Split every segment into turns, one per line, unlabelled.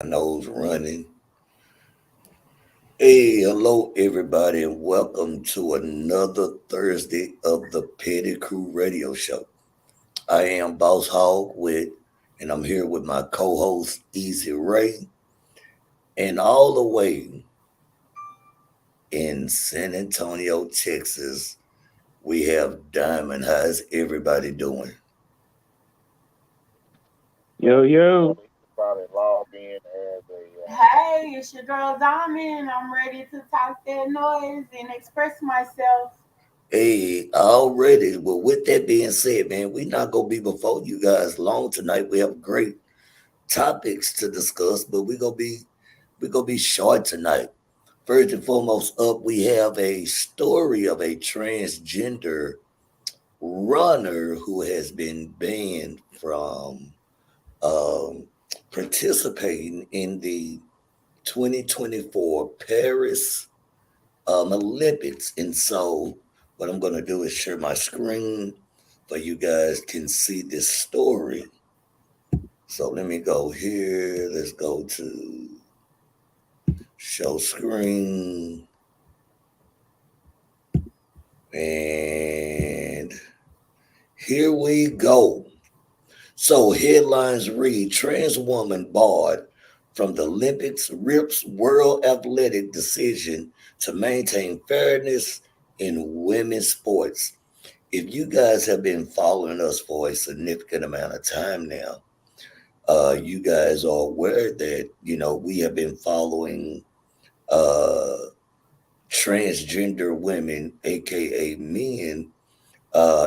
Nose running. Hey, hello everybody, and welcome to another Thursday of the Petty Crew Radio Show. I am Boss Hog and I'm here with my co-host Easy Ray, and all the way in San Antonio, Texas, we have Diamond. How's everybody doing?
Yo, yo.
Hey, it's your girl Diamond. I'm ready to talk that noise and express myself.
Hey, already. Well, with that being said, man, we're not gonna be before you guys long tonight. We have great topics to discuss, but we're gonna be short tonight. First and foremost, up we have a story of a transgender runner who has been banned from um, participating in the 2024 Paris Olympics. And so, what I'm gonna do is share my screen so you guys can see this story. So let me go here. Let's go to show screen. And here we go. So headlines read Trans woman barred from the Olympics rips world athletic decision to maintain fairness in women's sports. If you guys have been following us for a significant amount of time now, you guys are aware that, we have been following uh, transgender women, aka men,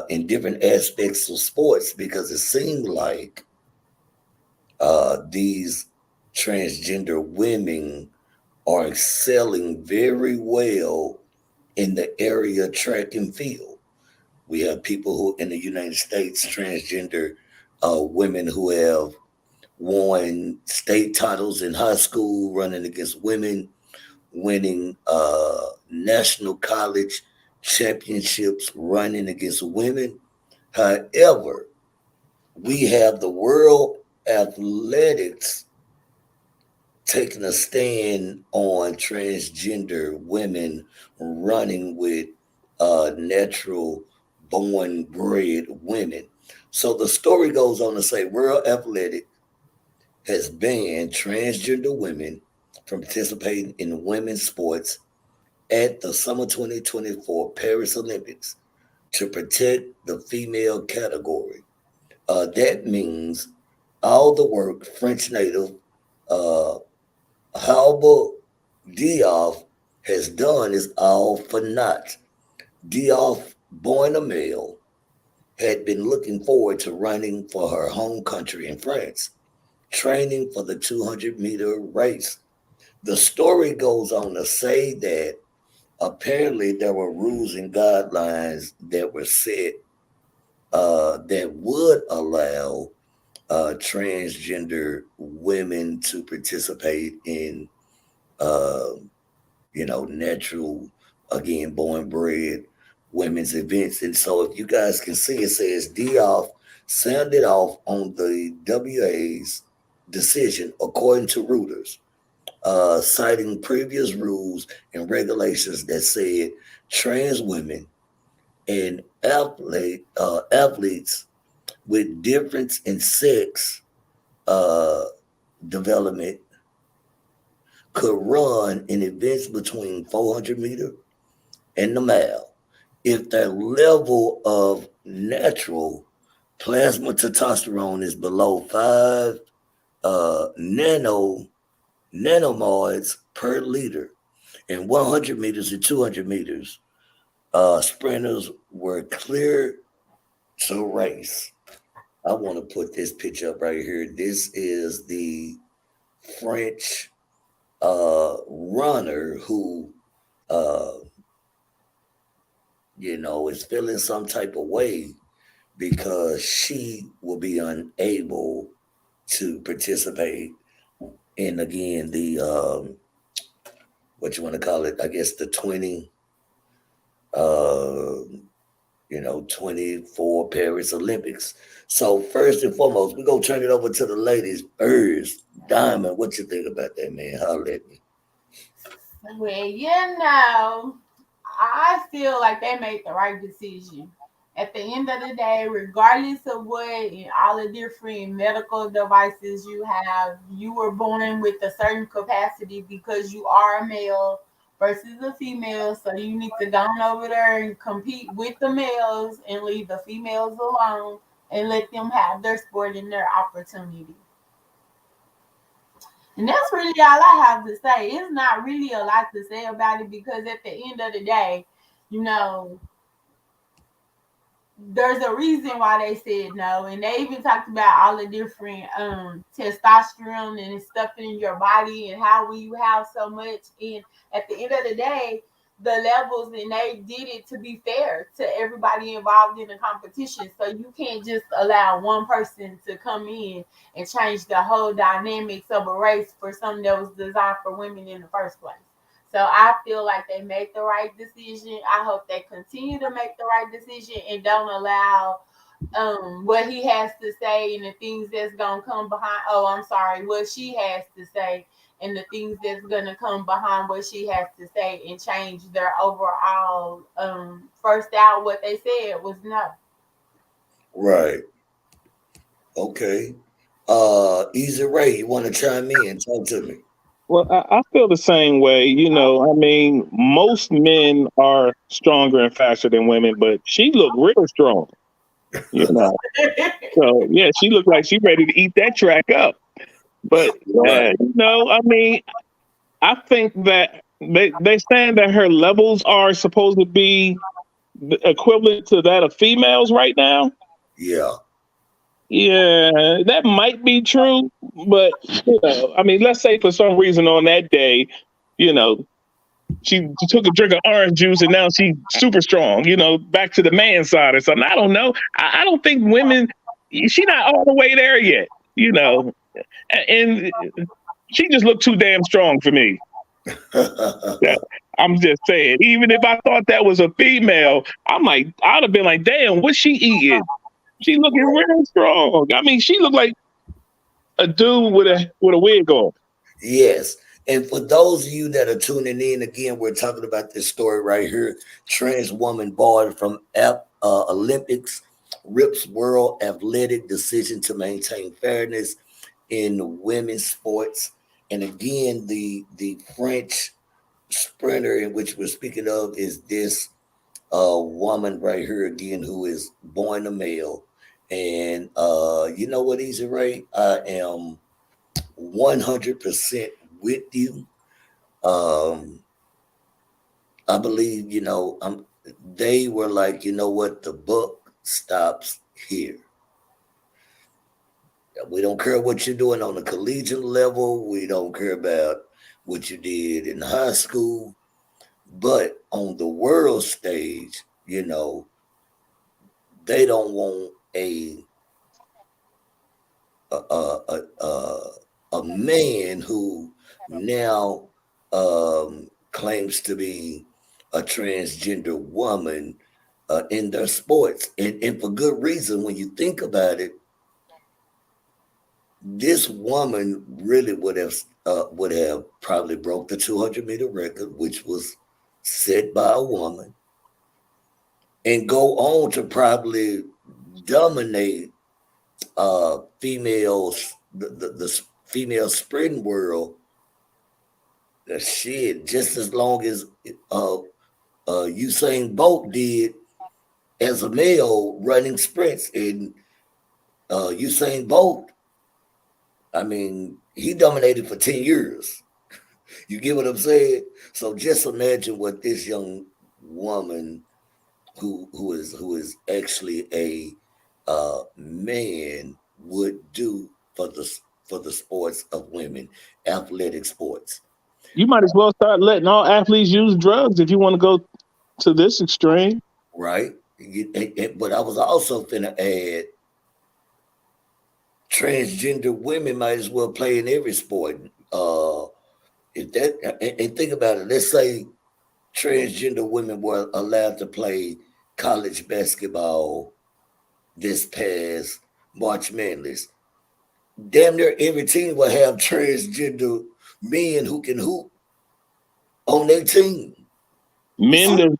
in different aspects of sports because it seemed like these transgender women are excelling very well in the area of track and field. We have people who in the United States, transgender women who have won state titles in high school, running against women, winning national college championships, running against women. However, we have the world athletics taking a stand on transgender women running with natural born bred women. So the story goes on to say World Athletic has banned transgender women from participating in women's sports at the Summer 2024 Paris Olympics to protect the female category. That means all the work French native uh, Halba Diop has done is all for naught. Diop, born a male, had been looking forward to running for her home country in France, training for the 200-meter race. The story goes on to say that apparently there were rules and guidelines that were set that would allow transgender women to participate in, uh, natural, again, born bred women's events. And so if you guys can see, it says Diop sounded off on the WA's decision according to Reuters, citing previous rules and regulations that said trans women and athletes with difference in sex uh, development could run in events between 400 meter and the mile if their level of natural plasma testosterone is below 5 nanomoles per liter. And 100 meters and 200 meters, sprinters were clear to race. I want to put this picture up right here. This is the French runner who, uh, is feeling some type of way because she will be unable to participate in, again, the, what you want to call it, I guess the 20, uh, 24 Paris Olympics. So first and foremost, we're gonna turn it over to the ladies first. Diamond, what you think about that, man? Holler at me.
Well, I feel like they made the right decision. At the end of the day, regardless of what and all the different medical devices you have, you were born with a certain capacity because you are a male versus a female. So you need to go on over there and compete with the males and leave the females alone and let them have their sport and their opportunity. And that's really all I have to say. It's not really a lot to say about it because at the end of the day, you know, there's a reason why they said no. And they even talked about all the different testosterone and stuff in your body and how when you have so much. And at the end of the day, the levels and they did it to be fair to everybody involved in the competition. So you can't just allow one person to come in and change the whole dynamics of a race for something that was designed for women in the first place. So I feel like they made the right decision. I hope they continue to make the right decision and don't allow what he has to say and the things that's gonna come behind. Oh, I'm sorry, what she has to say and the things that's gonna come behind what she has to say and change their overall first out. What they said was no.
Right. Okay. Easy Ray, you want to chime in? Talk to me.
Well, I feel the same way. I mean, most men are stronger and faster than women, but she looked real strong. You know, so yeah, she looked like she ready to eat that track up. But
Right.
yeah, I mean, I think that they saying that her levels are supposed to be equivalent to that of females right now.
Yeah.
Yeah, that might be true, but I mean, let's say for some reason on that day, you know, she took a drink of orange juice and now she's super strong, back to the man side or something. I don't know. I don't think women, she not all the way there yet, and she just looked too damn strong for me. Yeah, I'm just saying, even if I thought that was a female, I'd have been like, damn, what's she eating? She looking real strong. I mean, she looked like a dude with a wig on.
Yes. And for those of you that are tuning in, again, we're talking about this story right here. Trans woman barred from Olympics, rips world athletic decision to maintain fairness in women's sports. And again, the French sprinter in which we're speaking of is this woman right here again who is born a male. And you know what, Easy Ray? I am 100% with you. Um, I believe, they were like, you know what, the book stops here. We don't care what you're doing on the collegiate level. We don't care about what you did in high school. But on the world stage, they don't want a a, a, a man who now claims to be a transgender woman in their sports, and for good reason. When you think about it, this woman really would have probably broke the 200-meter record, which was set by a woman, and go on to probably dominate females the female sprinting world. Shit, just as long as Usain Bolt did as a male running sprints. And Usain Bolt, I mean, he dominated for 10 years. You get what I'm saying? So just imagine what this young woman who is actually a man would do for the sports of women, athletic sports.
You might as well start letting all athletes use drugs if you want to go to this extreme.
Right? But I was also finna add transgender women might as well play in every sport. If that and think about it, let's say transgender women were allowed to play college basketball this past March Madness. Damn near every team will have transgender men who can hoop on their team.
Men that's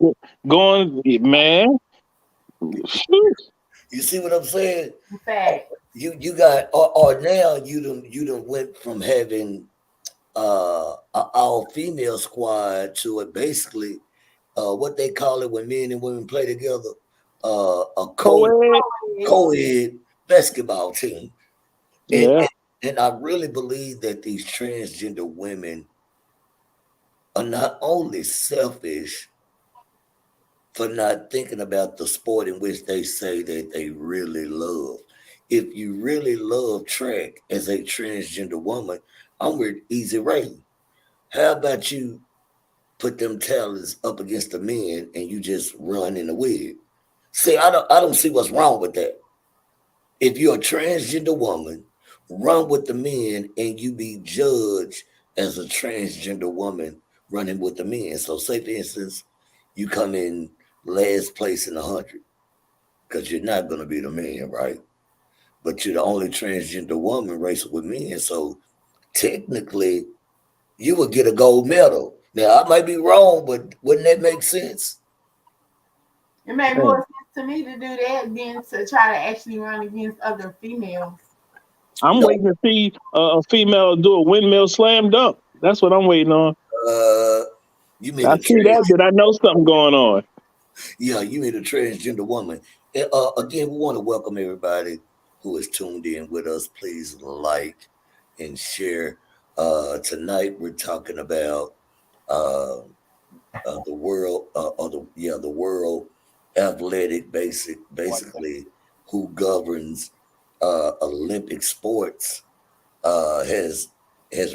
going, man.
You see what I'm saying?
In fact,
You got or now you done went from having an all female squad to a basically what they call it when men and women play together, a co-ed basketball team. And,
Yeah.
and I really believe that these transgender women are not only selfish for not thinking about the sport in which they say that they really love. If you really love track as a transgender woman, I'm with Easy Ray. How about you put them talents up against the men and you just run in the wig? See, I don't see what's wrong with that. If you're a transgender woman, run with the men and you be judged as a transgender woman running with the men. So say for instance, you come in last place in 100 because you're not going to be the man, right? But you're the only transgender woman racing with men. So technically, you would get a gold medal. Now, I might be wrong, but wouldn't that make sense?
it made more sense to me to do that than to try to actually run against other females.
I'm
No.
waiting to see a female do a windmill slam dunk. That's what I'm waiting on.
You mean
I
a
see that. Did I know something going on?
Yeah, you mean a transgender woman. And, again, we want to welcome everybody who is tuned in with us. Please like and share. Tonight we're talking about the world, the world athletic basically who governs Olympic sports has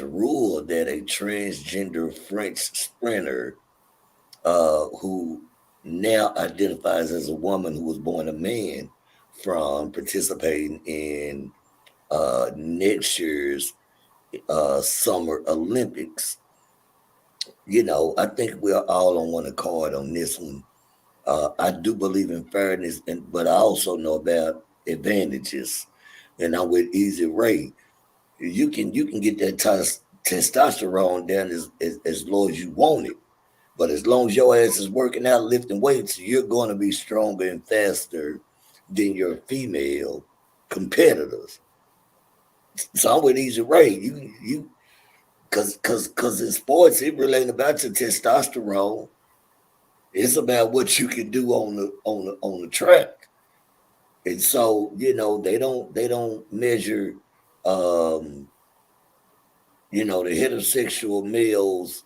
ruled that a transgender French sprinter who now identifies as a woman who was born a man from participating in next year's Summer Olympics. You know, I think we're all on one accord on this one. I do believe in fairness, but I also know about advantages. And I'm with Easy Ray. You can get that testosterone down as low as you want it. But as long as your ass is working out, lifting weights, you're going to be stronger and faster than your female competitors. So I'm with Easy Ray. You because in sports it really ain't about your testosterone. It's about what you can do on the track. And so, you know, they don't measure the heterosexual males,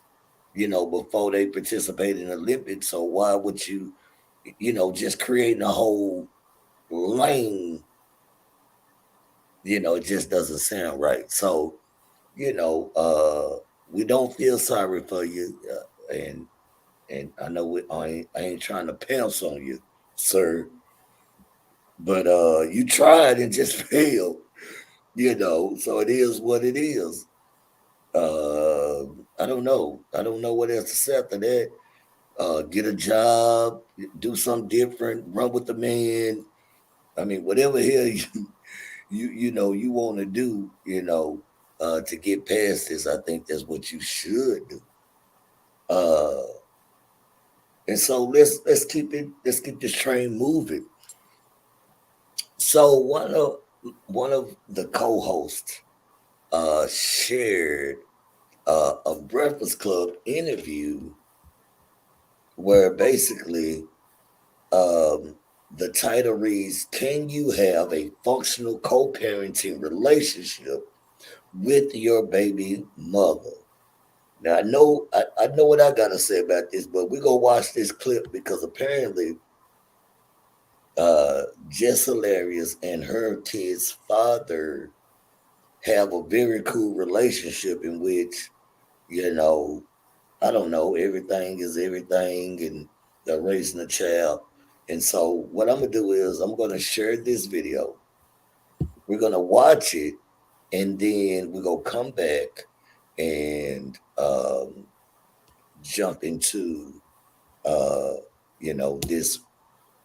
before they participate in the Olympics. So why would you, just creating a whole lane, it just doesn't sound right. So, we don't feel sorry for you. And I know I ain't trying to pounce on you, sir, but you tried and just failed, so it is what it is. I don't know. I don't know what else to say after that. Get a job, do something different, run with the man. I mean, whatever here you want to do, to get past this, I think that's what you should do. And so let's keep this train moving. So one of the co-hosts shared a Breakfast Club interview where basically the title reads, "Can you have a functional co-parenting relationship with your baby mother?" Now I know what I gotta say about this, but we're gonna watch this clip because apparently Jess Hilarious and her kid's father have a very cool relationship in which, I don't know, everything is everything and they're raising a child. And so what I'm gonna do is I'm gonna share this video. We're gonna watch it and then we're gonna come back and jump into this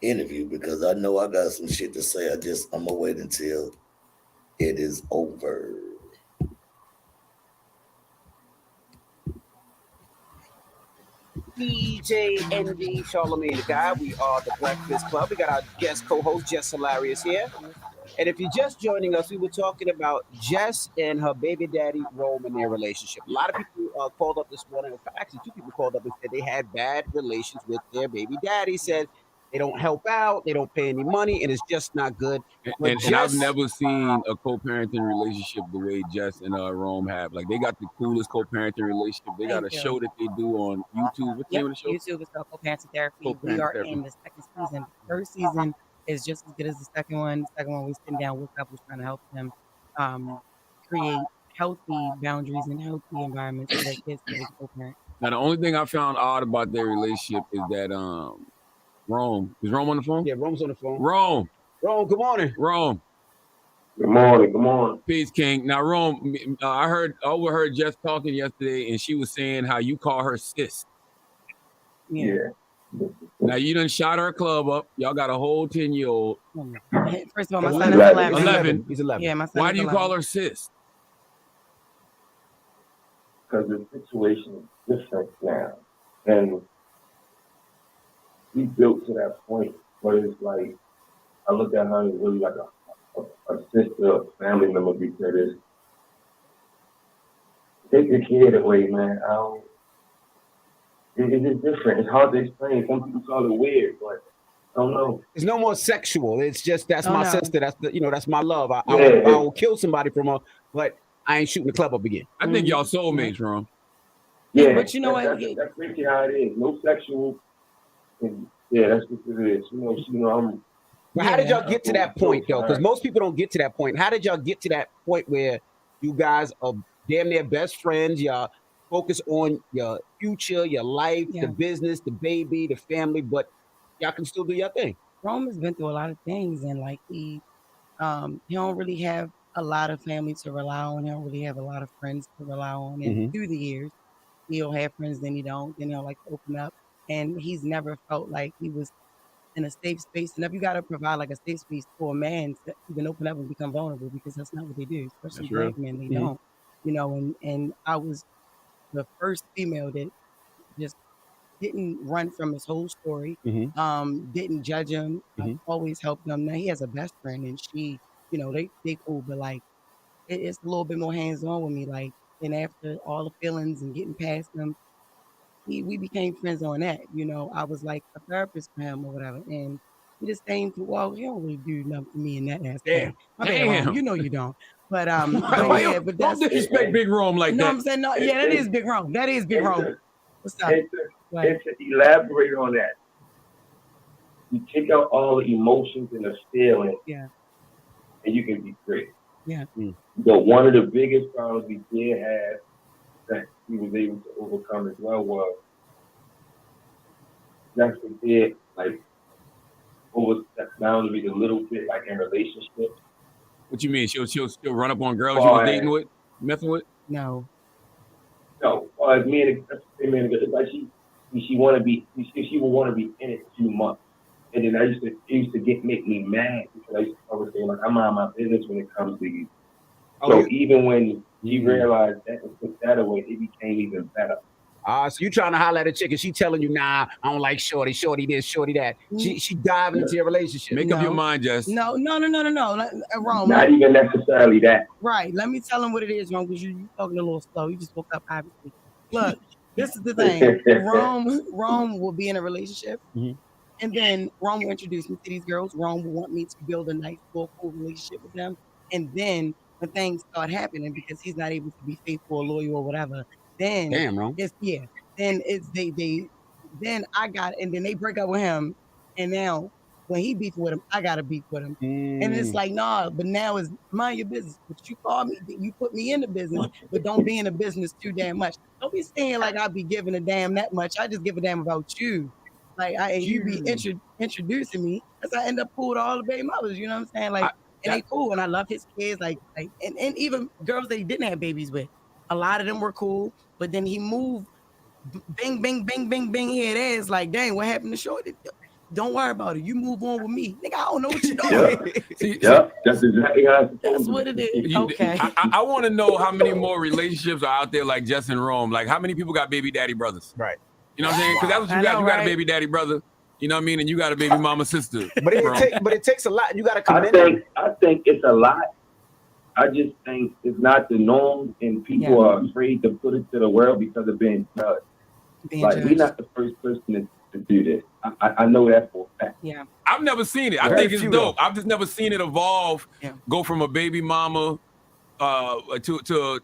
interview because I know I got some shit to say. I'm gonna wait until it is over.
DJ Envy, Charlamagne the Guy. We are the Breakfast Club. We got our guest co-host Jess Hilarious here. And if you're just joining us, we were talking about Jess and her baby daddy Rome and their relationship. A lot of people called up this morning. Actually, 2 people called up and said they had bad relations with their baby daddy. Said they don't help out, they don't pay any money, and it's just not good. But
And I've never seen a co-parenting relationship the way Jess and Rome have. Like they got the coolest co-parenting relationship. They got a show that they do on YouTube. What's the name of the show?
YouTube is called Co-Parenting Therapy.
Co-Parenting
We are
Therapy.
in the second season. The first season is just as good as the second one. The second one, we're sitting down with couples trying to help them create healthy boundaries and healthy environments for their kids to co-parent.
Now the only thing I found odd about their relationship is that Rome. Is Rome on the phone?
Yeah, Rome's on the phone.
Rome,
good morning.
Rome.
Good morning.
Peace, King. Now, Rome, I overheard Jess talking yesterday, and she was saying how you call her sis.
Yeah.
Now, you done shot her club up. Y'all got a whole 10-year-old.
First of all, my
He's
son is
11.
11.
He's 11.
Yeah, my son
Why
is
do you
11.
call her sis?
Because the situation is different now. And we built to that point where it's like, I look at her as really like a sister, a family member because take the kid away, man. It's just different. It's hard to explain. Some people call it weird, but I don't know.
It's no more sexual. It's just that's my sister. That's that's my love. I
Yeah.
will kill somebody from her, but I ain't shooting the club up again.
I think y'all soulmates, Rome.
Yeah,
But you know what?
That's basically how it is. No sexual. And yeah, that's what it is. I'm.
But how did y'all get to that point though? Because most people don't get to that point. How did y'all get to that point where you guys are damn near best friends? Y'all focus on your future, your life, the business, the baby, the family, but y'all can still do your thing.
Rome has been through a lot of things, and like he don't really have a lot of family to rely on. He don't really have a lot of friends to rely on. And through the years, he'll have friends, then he don't. Then he'll like open up, and he's never felt like he was in a safe space. And if you got to provide like a safe space for a man to even open up and become vulnerable, because that's not what they do, especially black men. They don't, And I was the first female that just didn't run from his whole story, didn't judge him. I always helped him. Now he has a best friend, and she, they cool, but like it's a little bit more hands on with me. Like, and after all the feelings and getting past them, we became friends on that. I was like a therapist for him or whatever, and he just came to. Well, he don't really do nothing for me in that aspect.
Damn.
My bad, Rome. You know you don't. But but
don't disrespect Big Rome like
no,
that.
I'm saying no. Yeah, that is Big Rome. That is Big Rome. What's up?
And to elaborate on that, you take out all the emotions and the feelings, and you can be free.
Yeah.
But one of the biggest problems we did have that he was able to overcome as well was that's what did like over that boundary a little bit, like in relationships.
What you mean? She'll run up on girls you was dating with, messing with?
No,
as me and it's like she want to be, she would want to be in it too much. And then it used to make me mad because I was saying like I'm out of my business when it comes to you. So even when you realize that and put that away, it became even better.
So you trying to holler at a chick and she telling you, nah, I don't like shorty this, shorty that. She diving into your relationship.
Make up your mind, Jess.
No. Rome.
Not even necessarily that.
Right. Let me tell him what it is, Rome, because you talking a little slow. You just woke up, obviously. Look, this is the thing. Rome will be in a relationship, and then Rome will introduce me to these girls. Rome will want me to build a nice, cool relationship with them. And then when things start happening, because he's not able to be faithful or loyal or whatever, then
Rome.
Then it's then I got, and then they break up with him, and now when he beef with him, I gotta beef with him, and it's like nah. But now it's mind your business. But you call me, you put me in the business, but don't be in the business too damn much. Don't be saying like I be giving a damn that much. I just give a damn about you. Like you be introducing me, because I end up cool with all the baby mothers. You know what I'm saying? Like, and they cool, and I love his kids. Like, and even girls that he didn't have babies with, a lot of them were cool. But then he moved, bing, bing, bing, bing, bing. Here it is. Like, dang, what happened to Shorty? don't worry about it. You move on with me. Nigga, I don't know what you're doing.
Yeah, that's exactly how it's supposed
That's
to
what
be.
it is. Okay.
I want to know how many more relationships are out there like Jess and Rome. Like, how many people got baby daddy brothers?
Right.
You know what I'm saying? Because that's what you
I
got.
know,
You got a
right?
baby daddy brother. You know what I mean? And you got a baby mama sister.
But it takes a lot. You got to come
I
in.
think it's a lot. I just think it's not the norm, and people are afraid to put it to the world because of being judged. We're not the first person to do this. I know that for a fact.
Yeah.
I've never seen it. I
Very
think it's
few,
dope.
though.
I've just never seen it evolve.
Yeah.
Go from a baby mama to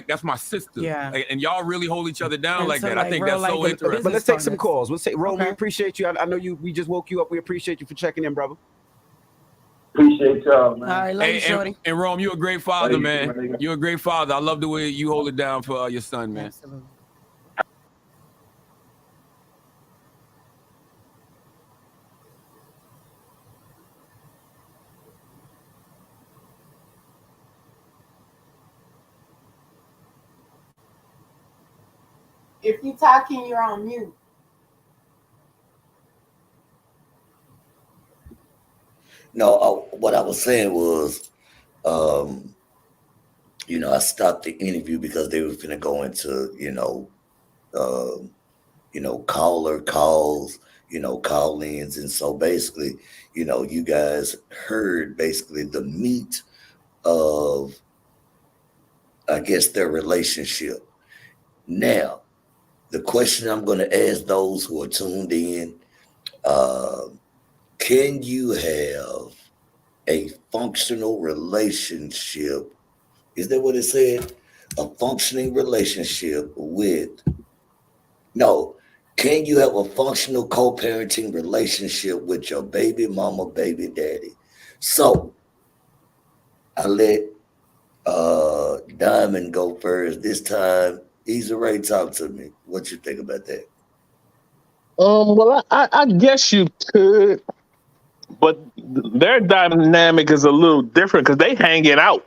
that's my sister.
Yeah.
And y'all really hold each other down
And
like
so,
that.
like,
I think
real
that's so
life
interesting.
But let's take some
partners.
calls. We'll say, Rome, we
Okay.
appreciate you. I know we just woke you up. We appreciate you for checking in, brother.
Appreciate y'all, man.
All right, love you, shorty.
And Rome, you're a great father,
Love you,
man.
my nigga.
You're a great father. I love the way you hold it down for your son, man.
Absolutely.
If you talking, you're on mute.
No, what I was saying was, I stopped the interview because they were going to go into, caller calls, call-ins. And so basically, you guys heard basically the meat of, I guess, their relationship. Now, the question I'm going to ask those who are tuned in, can you have a functional relationship? Is that what it said? A functioning relationship can you have a functional co-parenting relationship with your baby mama, baby daddy? So I let Diamond go first this time. Easy Ray, talk to me. What you think about that?
Well, I guess you could, but their dynamic is a little different because they hanging out.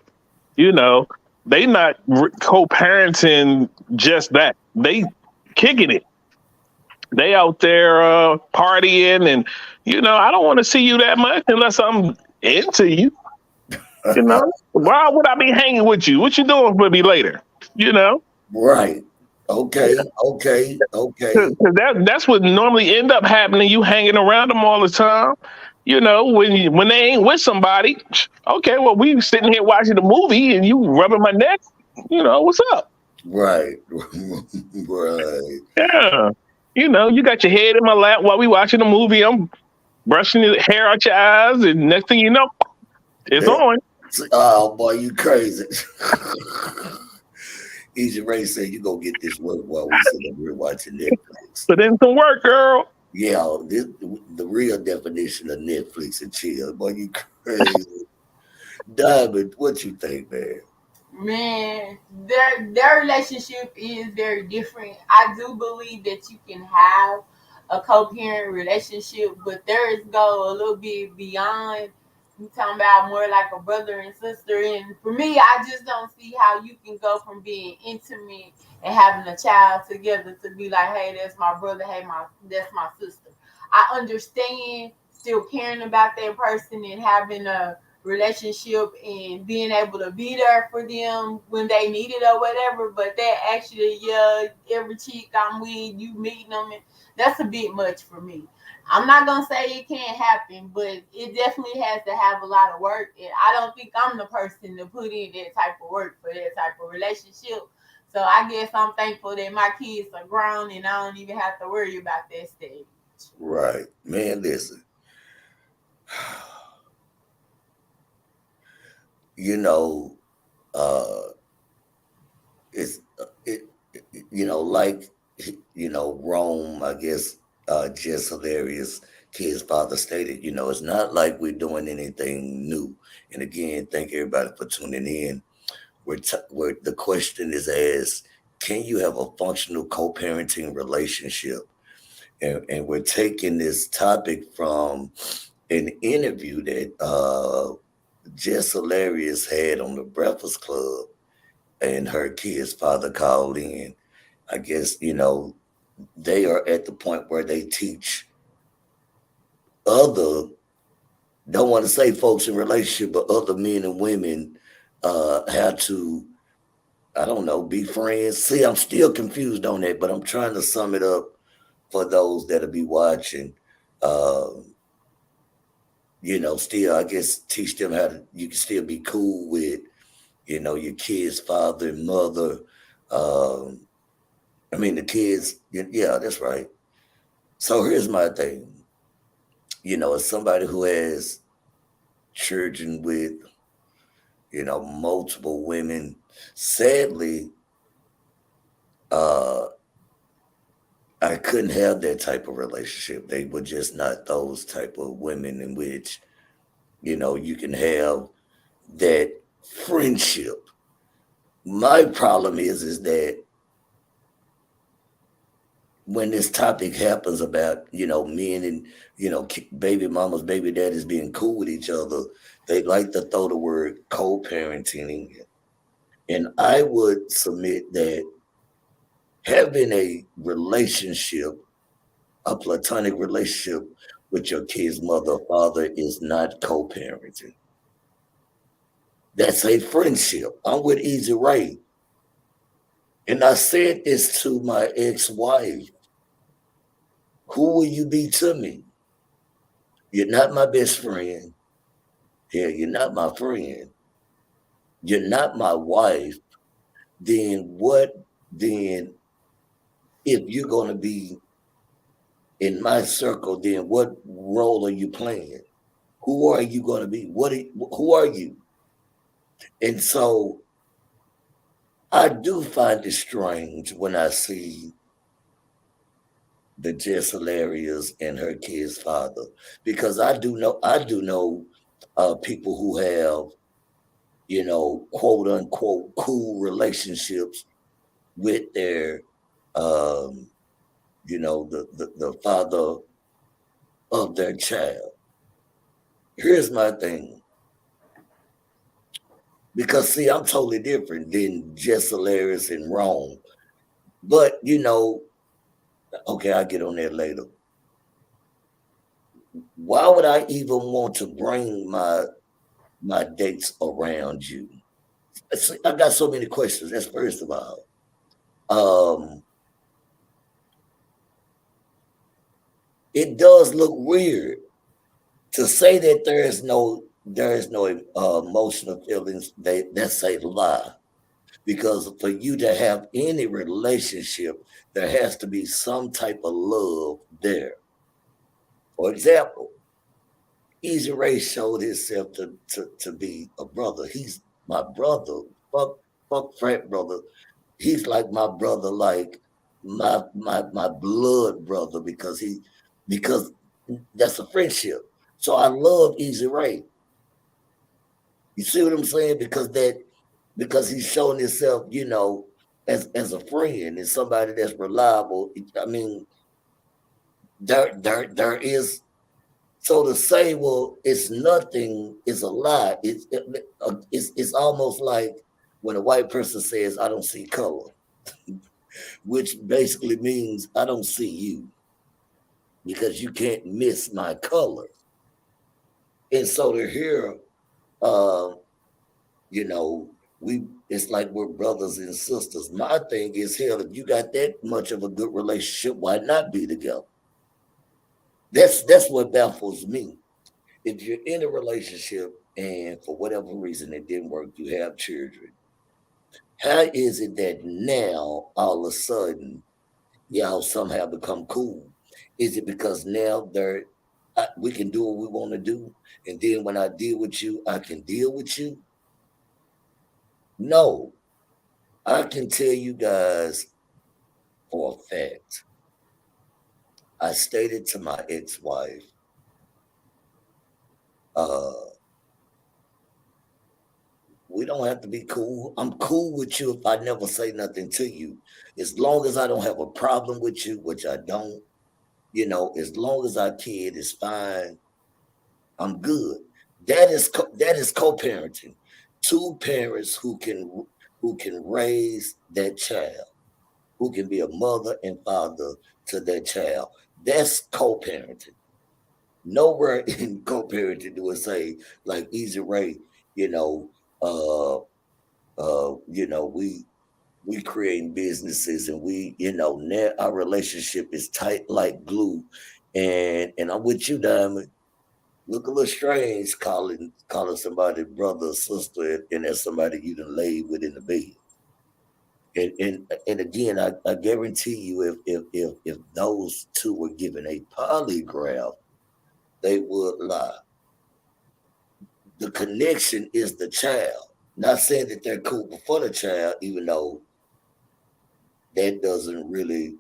They not co-parenting just that. They kicking it. They out there partying, and I don't want to see you that much unless I'm into you. Why would I be hanging with you? What you doing for me later?
Right. Okay.
Because that's what normally end up happening. You hanging around them all the time. When they ain't with somebody, okay, well, we sitting here watching the movie and you rubbing my neck. What's up?
Right. Right.
Yeah. You got your head in my lap while we watching the movie. I'm brushing the hair out your eyes, and next thing you know, it's on.
Oh boy, you crazy. Easy Ray said you go get this work while we sitting here watching Netflix.
Put in some work, girl.
Yeah, the real definition of Netflix and chill. Boy, you crazy. Diamond, what you think, man?
Man, their relationship is very different. I do believe that you can have a co-parent relationship, but theirs go a little bit beyond. You talking about more like a brother and sister, and for me, I just don't see how you can go from being intimate and having a child together to be like, hey, that's my brother, hey, that's my sister. I understand still caring about that person and having a relationship and being able to be there for them when they need it or whatever, but that actually, every chick I'm with, you meeting them, and that's a bit much for me. I'm not gonna say it can't happen, but it definitely has to have a lot of work, and I don't think I'm the person to put in that type of work for that type of relationship. So I guess I'm thankful that my kids are grown and I don't even have to worry about that stage.
Right, man. Listen, it's like Rome, I guess, just hilarious. Kid's father stated, it's not like we're doing anything new. And again, thank everybody for tuning in. Where the question is asked, can you have a functional co-parenting relationship? And we're taking this topic from an interview that Jess Hilarious had on the Breakfast Club, and her kid's father called in. I guess, they are at the point where they teach other, don't want to say folks in relationship, but other men and women have to, I don't know, be friends. See, I'm still confused on that, but I'm trying to sum it up for those that'll be watching. Still, I guess teach them how to, you can still be cool with, your kid's father and mother. The kids, yeah, that's right. So here's my thing. As somebody who has children with, multiple women, sadly, I couldn't have that type of relationship. They were just not those type of women in which, you can have that friendship. My problem is that when this topic happens about, men and, baby mamas, baby daddies being cool with each other, they like to throw the word co-parenting in. And I would submit that having a relationship, a platonic relationship with your kid's mother or father is not co-parenting. That's a friendship. I'm with Easy Ray. And I said this to my ex-wife. Who will you be to me? You're not my best friend. Yeah, you're not my friend. You're not my wife. Then if you're going to be in my circle, then what role are you playing? Who are you going to be? Who are you? And so I do find it strange when I see the Jessalarias and her kid's father, because I do know people who have, quote unquote cool relationships with their, the father of their child. Here's my thing. Because see, I'm totally different than Jessalarius and Rome. But okay, I'll get on that later. Why would I even want to bring my dates around you? See, I got so many questions. That's first of all. It does look weird to say that there is no emotional feelings. That's a lie. Because for you to have any relationship, there has to be some type of love there. For example, Easy Ray showed himself to be a brother. He's my brother. Fuck frat brother. He's like my brother, like my blood brother, because that's a friendship. So I love Easy Ray. You see what I'm saying? Because he's showing himself, as a friend and somebody that's reliable. I mean, there is. So to say, well, it's nothing, is a lie. It's almost like when a white person says, "I don't see color," which basically means I don't see you because you can't miss my color. And so to hear, it's like we're brothers and sisters. My thing is, hell, if you got that much of a good relationship, why not be together? That's what baffles me. If you're in a relationship and for whatever reason it didn't work, you have children. How is it that now all of a sudden y'all somehow become cool? Is it because now we can do what we want to do, and then when I deal with you, I can deal with you? No, I can tell you guys for a fact. I stated to my ex-wife, we don't have to be cool. I'm cool with you if I never say nothing to you. As long as I don't have a problem with you, which I don't, as long as our kid is fine, I'm good. That is co-parenting. Two parents who can raise that child, who can be a mother and father to that child. That's co-parenting. Nowhere in co-parenting do it say like Easy Ray, you know, we creating businesses and we, now our relationship is tight like glue. And I'm with you, Diamond. Look a little strange calling somebody brother or sister, and that's somebody you done laid with in the bed. And again, I guarantee you, if those two were given a polygraph, they would lie. The connection is the child. Not saying that they're cool before the child, even though that doesn't really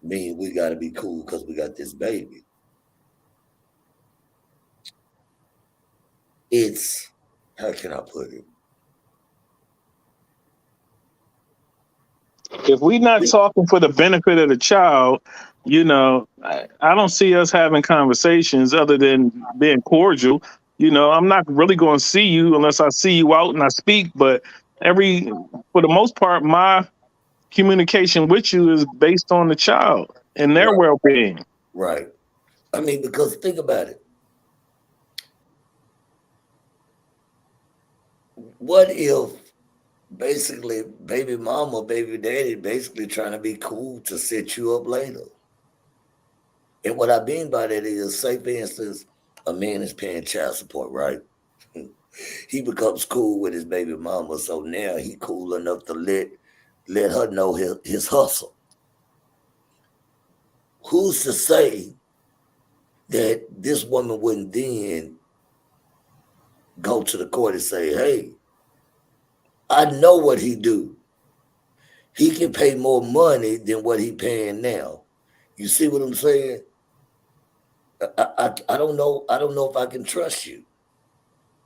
mean we got to be cool because we got this baby. It's, how can I put it?
If we're not talking for the benefit of the child, I don't see us having conversations other than being cordial. I'm not really going to see you unless I see you out and I speak. But for the most part, my communication with you is based on the child and their
Right.
well-being.
Right. I mean, because think about it. What if basically baby mama, baby daddy basically trying to be cool to set you up later? And what I mean by that is, say for instance, a man is paying child support, right? He becomes cool with his baby mama, so now he cool enough to let her know his hustle. Who's to say that this woman wouldn't then go to the court and say, hey, I know what he do. He can pay more money than what he paying now. You see what I'm saying? I don't know. I don't know if I can trust you.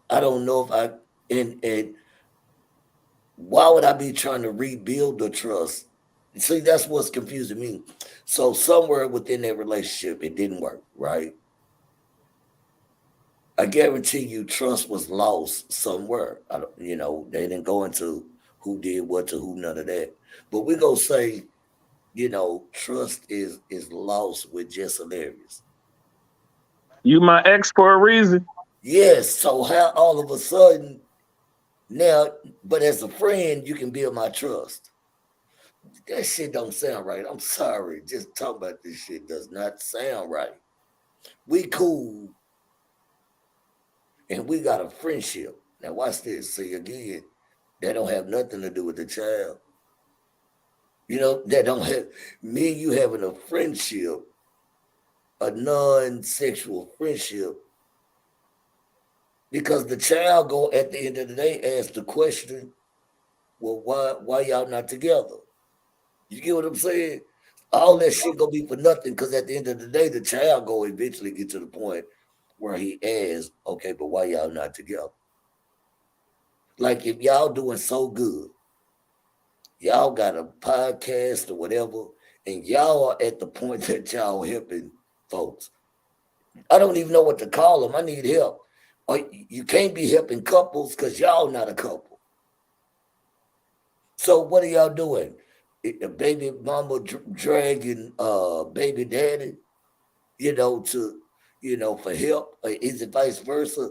I don't know if I and why would I be trying to rebuild the trust? See, that's what's confusing me. So somewhere within that relationship, it didn't work, right? I guarantee you, trust was lost somewhere. I don't, they didn't go into who did what to who, none of that. But we gonna say, trust is lost with Just Hilarious.
You my ex for a reason.
Yes. So how all of a sudden now, but as a friend, you can build my trust. That shit don't sound right. I'm sorry. Just talking about this shit does not sound right. We cool and we got a friendship. Now watch this. See again, that don't have nothing to do with the child. That don't have me and you having a friendship, a non-sexual friendship, because the child go at the end of the day ask the question, well, why y'all not together? You get what I'm saying? All that shit gonna be for nothing because at the end of the day, the child go eventually get to the point where he asks, okay, but why y'all not together? Like if y'all doing so good, y'all got a podcast or whatever, and y'all are at the point that y'all helping folks. I don't even know what to call them. I need help. Or you can't be helping couples because y'all not a couple. So what are y'all doing? A baby mama dragging baby daddy, for help? Or is it vice versa?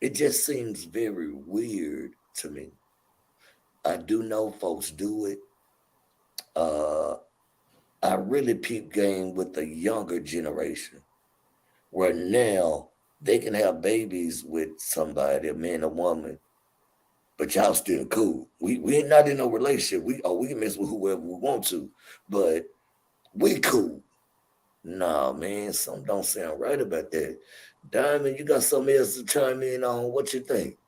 It just seems very weird to me. I do know folks do it. I really peep game with the younger generation where now they can have babies with somebody, a man or woman, but y'all still cool. We not in no relationship. We can mess with whoever we want to, but we cool. Nah, man, something don't sound right about that. Diamond, you got something else to chime in on? What you think?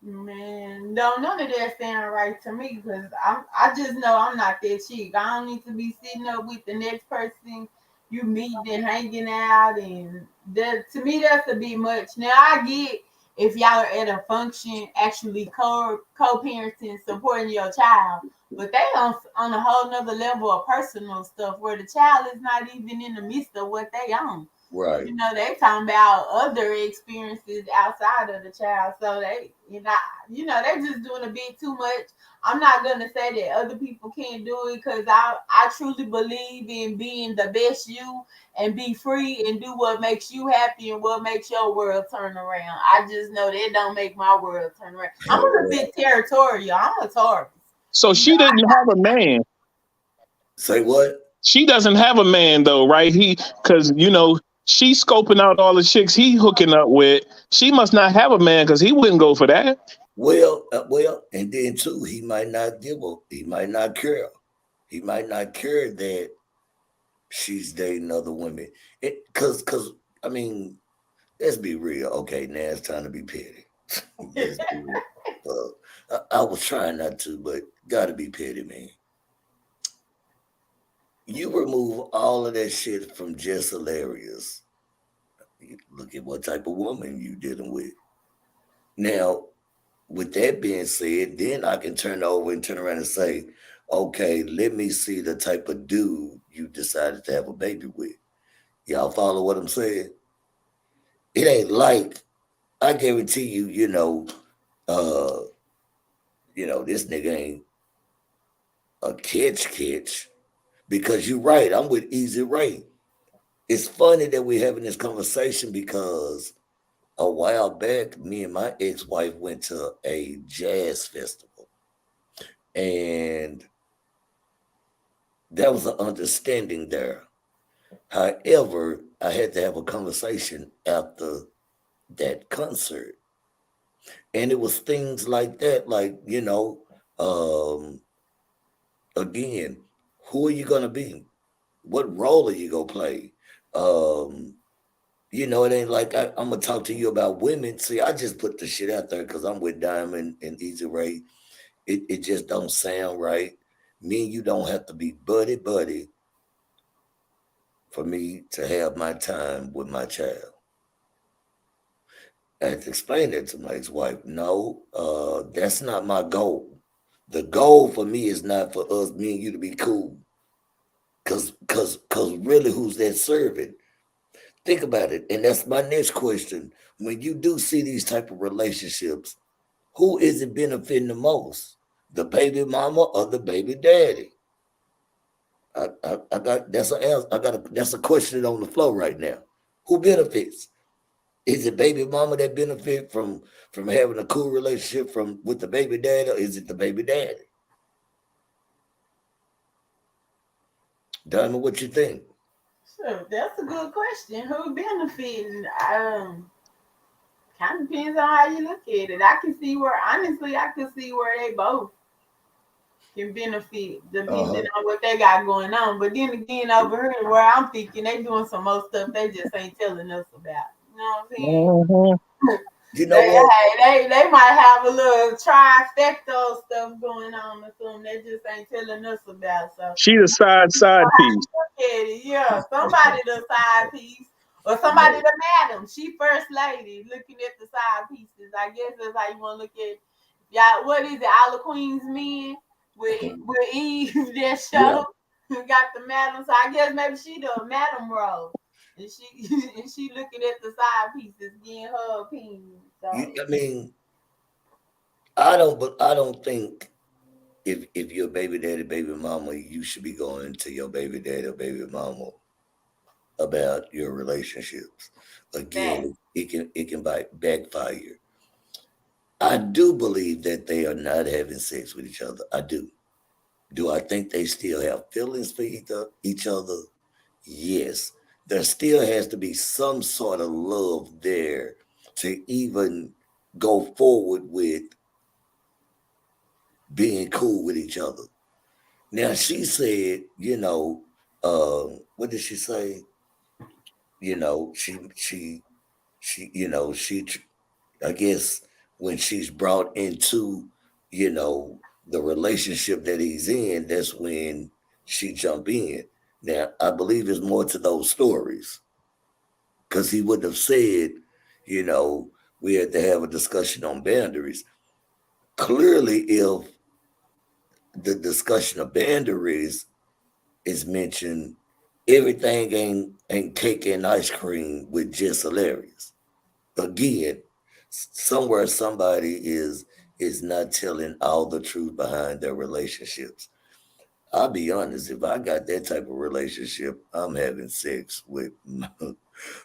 Man, no, none of that sound right to me because I just know I'm not that chick. I don't need to be sitting up with the next person you meet and hanging out, and that to me that's a bit much. Now I get if y'all are at a function actually co-parenting, supporting your child, but they on a whole nother level of personal stuff where the child is not even in the midst of what they own.
Right.
You know, they talking about other experiences outside of the child. So they, you know, they're just doing a bit too much. I'm not gonna say that other people can't do it because I truly believe in being the best you and be free and do what makes you happy and what makes your world turn around. I just know that don't make my world turn around. I'm a bit territorial. I'm a Taurus.
So she didn't have a man.
Say what?
She doesn't have a man though, right? Because you know she's scoping out all the chicks he hooking up with. She must not have a man because he wouldn't go for that.
Well, and then too, he might not he might not care. He might not care that she's dating other women. Cause I mean, let's be real. Okay, now it's time to be petty. Let's be real. I was trying not to, but gotta be petty, man. You remove all of that shit from Jess Hilarious. You look at what type of woman you dealing with. Now, with that being said, then I can turn around and say, okay, let me see the type of dude you decided to have a baby with. Y'all follow what I'm saying? It ain't like, I guarantee you, this nigga ain't a catch, because you're right. I'm with Easy Ray. It's funny that we're having this conversation because a while back, me and my ex-wife went to a jazz festival. And there was an understanding there. However, I had to have a conversation after that concert. And it was things like that, like, again, who are you going to be? What role are you going to play? It ain't like I'm going to talk to you about women. See, I just put the shit out there because I'm with Diamond and Easy Ray. It just don't sound right. Me and you don't have to be buddy for me to have my time with my child. I had to explain that to my ex-wife. No, that's not my goal. The goal for me is not for us, me and you, to be cool. Cause really, who's that serving? Think about it. And that's my next question. When you do see these type of relationships, who is it benefiting the most? The baby mama or the baby daddy? That's a question on the floor right now. Who benefits? Is it baby mama that benefit from having a cool relationship with the baby daddy, or is it the baby daddy? Diamond, what you think?
So that's a good question. Who benefiting? Kind of depends on how you look at it. I can see where they both can benefit depending on what they got going on. But then again, over here where I'm thinking they doing some more stuff they just ain't telling us about. You know what I'm saying?
Mm-hmm.
You know what?
They might have a little trifecta stuff going on or something they just ain't telling us about. So
she the side piece.
Yeah, somebody the side piece. Or somebody the madam. She first lady looking at the side pieces. I guess that's how you want to look at y'all. What is it? All the Queen's Men with Eve that show. Yeah. Got the madam. So I guess maybe she the madam role. And she looking at the side pieces, getting her opinion. So.
I mean, I don't think if you're baby daddy, baby mama, you should be going to your baby daddy or baby mama about your relationships. Again, it can backfire. I do believe that they are not having sex with each other. I do. Do I think they still have feelings for each other? Yes. There still has to be some sort of love there to even go forward with being cool with each other. Now, she said, what did she say? She, I guess when she's brought into, the relationship that he's in, that's when she jump in. Now, I believe there's more to those stories, because he wouldn't have said, we had to have a discussion on boundaries. Clearly, if the discussion of boundaries is mentioned, everything ain't cake and ice cream with Just Hilarious. Again, somewhere somebody is not telling all the truth behind their relationships. I'll be honest, if I got that type of relationship, I'm having sex with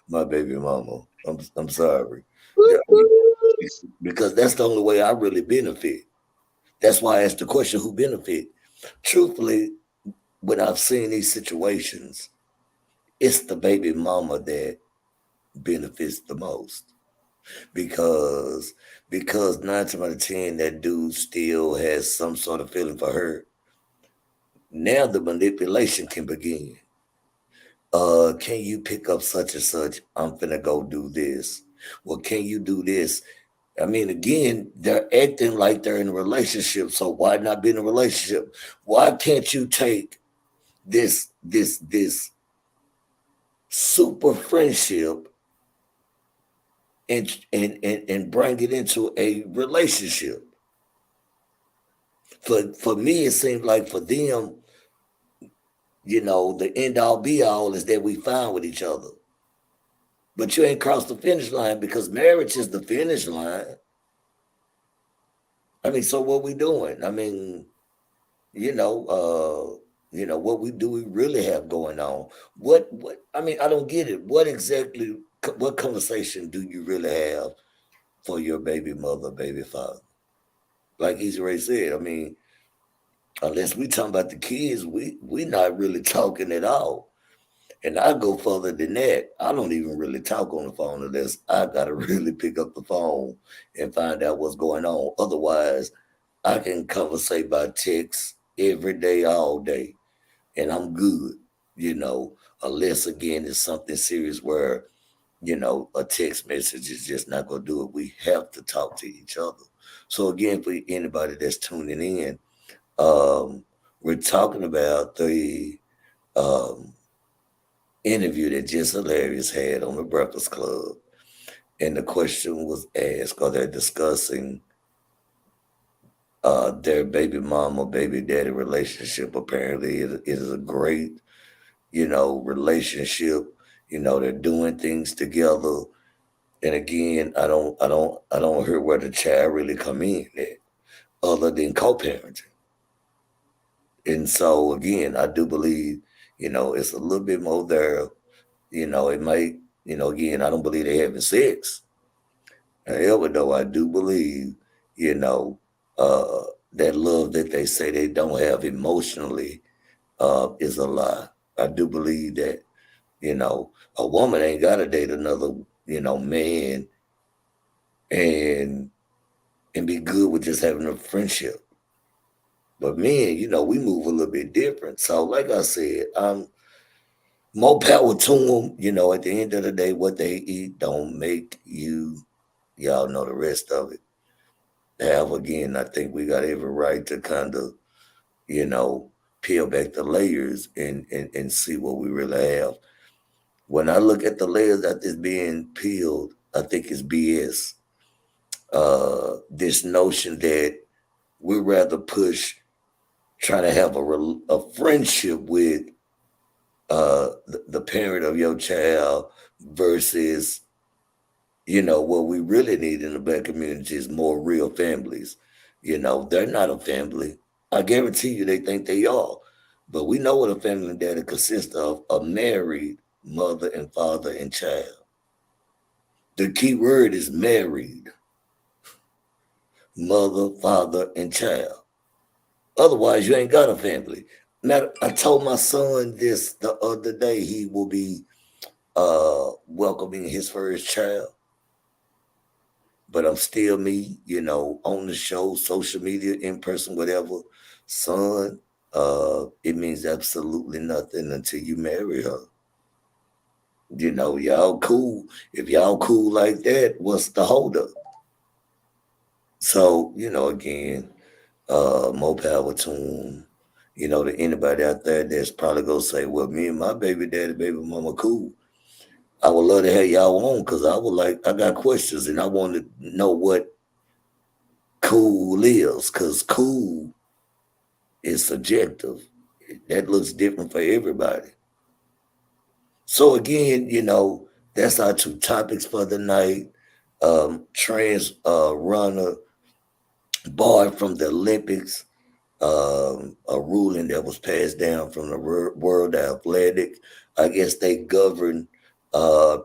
my baby mama. I'm sorry. Yeah, because that's the only way I really benefit. That's why I asked the question, who benefit? Truthfully, when I've seen these situations, it's the baby mama that benefits the most. Because 9 times out of 10, that dude still has some sort of feeling for her. Now the manipulation can begin. Can you pick up such and such? I'm finna go do this. Well, can you do this? I mean, again, they're acting like they're in a relationship. So why not be in a relationship? Why can't you take this super friendship and bring it into a relationship? For me, it seems like for them, the end all be all is that we fine with each other. But you ain't crossed the finish line because marriage is the finish line. I mean, so what we doing? I mean, what we really have going on. What I mean, I don't get it. What conversation do you really have for your baby mother, baby father? Like Easy Ray said, I mean, unless we talking about the kids, we not really talking at all. And I go further than that. I don't even really talk on the phone unless I gotta really pick up the phone and find out what's going on. Otherwise, I can conversate by text every day, all day, and I'm good. Unless again it's something serious where a text message is just not gonna do it. We have to talk to each other. So again, for anybody that's tuning in, we're talking about the interview that Just Hilarious had on the Breakfast Club. And the question was asked, are they discussing their baby mama, baby daddy relationship? Apparently it is a great, relationship. They're doing things together. And again, I don't hear where the child really come in at, other than co-parenting. And so again, I do believe, it's a little bit more there. It might, again, I don't believe they having sex. However, though, I do believe, that love that they say they don't have emotionally is a lie. I do believe that, a woman ain't got to date another, man and be good with just having a friendship. But men, we move a little bit different. So, like I said, more power to them. At the end of the day, what they eat don't make you. Y'all know the rest of it. However, again, I think we got every right to kind of, peel back the layers and see what we really have. When I look at the layers that is being peeled, I think it's BS. This notion that we rather push trying to have a friendship with the parent of your child versus, what we really need in the Black community is more real families. They're not a family. I guarantee you they think they are. But we know what a family data consists of: a married mother and father and child. The key word is married. Mother, father, and child. Otherwise, you ain't got a family. Now, I told my son this the other day. He will be welcoming his first child. But I'm still me, on the show, social media, in person, whatever. Son, it means absolutely nothing until you marry her. Y'all cool. If y'all cool like that, what's the holdup? So, again, more power to them. To anybody out there that's probably gonna say, well, me and my baby daddy, baby mama cool. I would love to have y'all on because I got questions and I want to know what cool is, because cool is subjective. That looks different for everybody. So again, that's our two topics for the night. Trans runner barred from the Olympics. A ruling that was passed down from the World Athletic. I guess they govern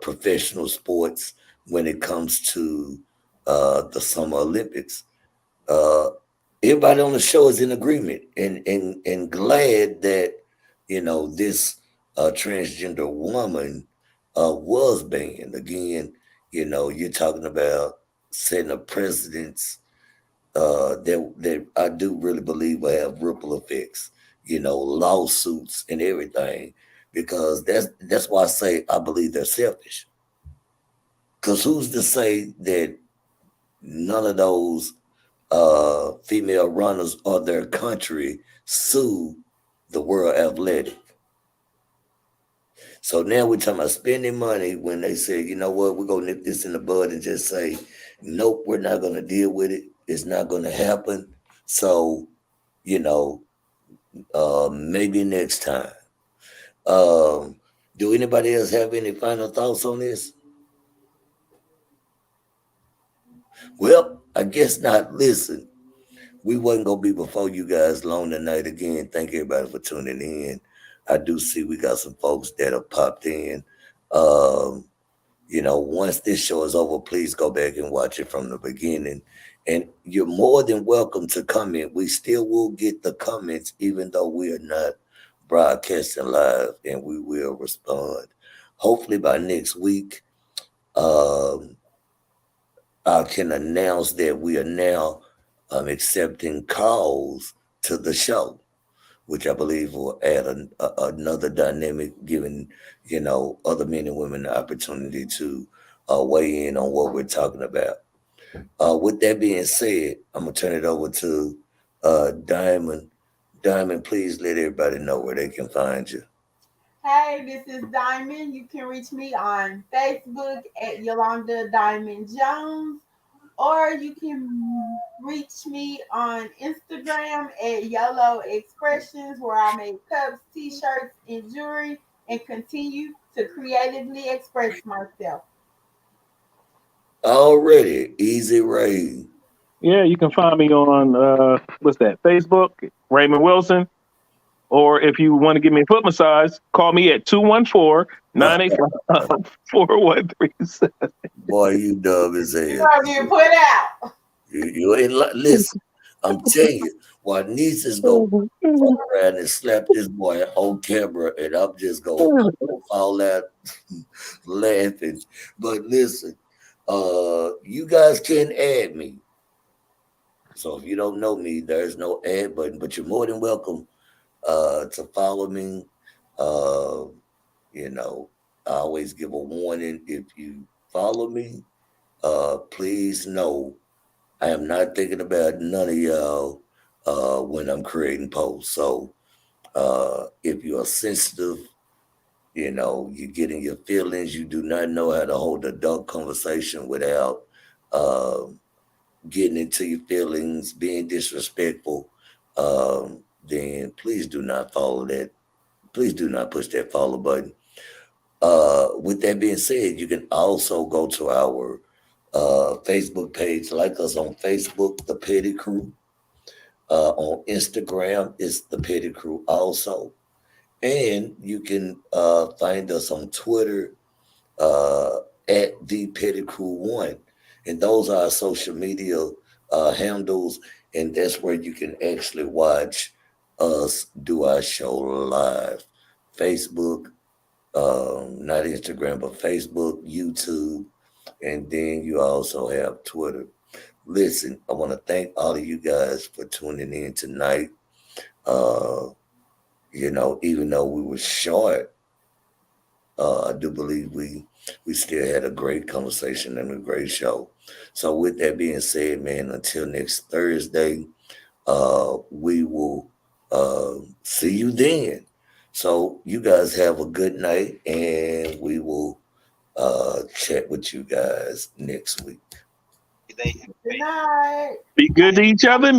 professional sports when it comes to the Summer Olympics. Uh, Everybody on the show is in agreement and glad that this transgender woman was banned. Again, you're talking about setting a precedence that I do really believe will have ripple effects, lawsuits and everything, because that's why I say I believe they're selfish. Because who's to say that none of those female runners or their country sue the World Athletic? So now we're talking about spending money when they say, you know what, we're going to nip this in the bud and just say, nope, we're not going to deal with it. It's not going to happen. So, maybe next time. Do anybody else have any final thoughts on this? Well, I guess not. Listen, we wasn't going to be before you guys long tonight. Again, thank everybody for tuning in. I do see we got some folks that have popped in. Once this show is over, please go back and watch it from the beginning. And you're more than welcome to comment. We still will get the comments, even though we are not broadcasting live, and we will respond. Hopefully by next week, I can announce that we are now accepting calls to the show, which I believe will add another dynamic, giving, other men and women the opportunity to weigh in on what we're talking about. With that being said, I'm going to turn it over to Diamond. Diamond, please let everybody know where they can find you.
Hey, this is Diamond. You can reach me on Facebook at Yolanda Diamond Jones, or you can reach me on Instagram at Yellow Expressions, where I make cups, t-shirts, and jewelry, and continue to creatively express myself.
Already, Easy Ray.
Yeah, you can find me on Facebook, Raymond Wilson. Or if you want to give me a foot massage, call me at 214-985-4137.
Boy, you dumb as hell.
You're gonna get put out.
You ain't listen. I'm telling you, while nieces go fuck around and slap this boy on camera, and I'm just gonna fall out laughing. But listen, you guys can add me. So if you don't know me, there's no add button, but you're more than welcome to follow me. I always give a warning. If you follow me, please know I am not thinking about none of y'all when I'm creating posts. So if you're sensitive, you get in your feelings, you do not know how to hold an adult conversation without getting into your feelings, being disrespectful, then please do not follow that. Please do not push that follow button. With that being said, you can also go to our Facebook page. Like us on Facebook, The Petty Crew. On Instagram, it's The Petty Crew also. And you can find us on Twitter at The Petty Crew 1. And those are our social media handles. And that's where you can actually watch us do our show live. Facebook, not Instagram, but Facebook, YouTube, and then you also have Twitter. Listen, I want to thank all of you guys for tuning in tonight. Even though we were short, I do believe we still had a great conversation and a great show. So with that being said, man, until next Thursday, we will see you then. So you guys have a good night, and we will chat with you guys next week.
Good night.
Be good to each other.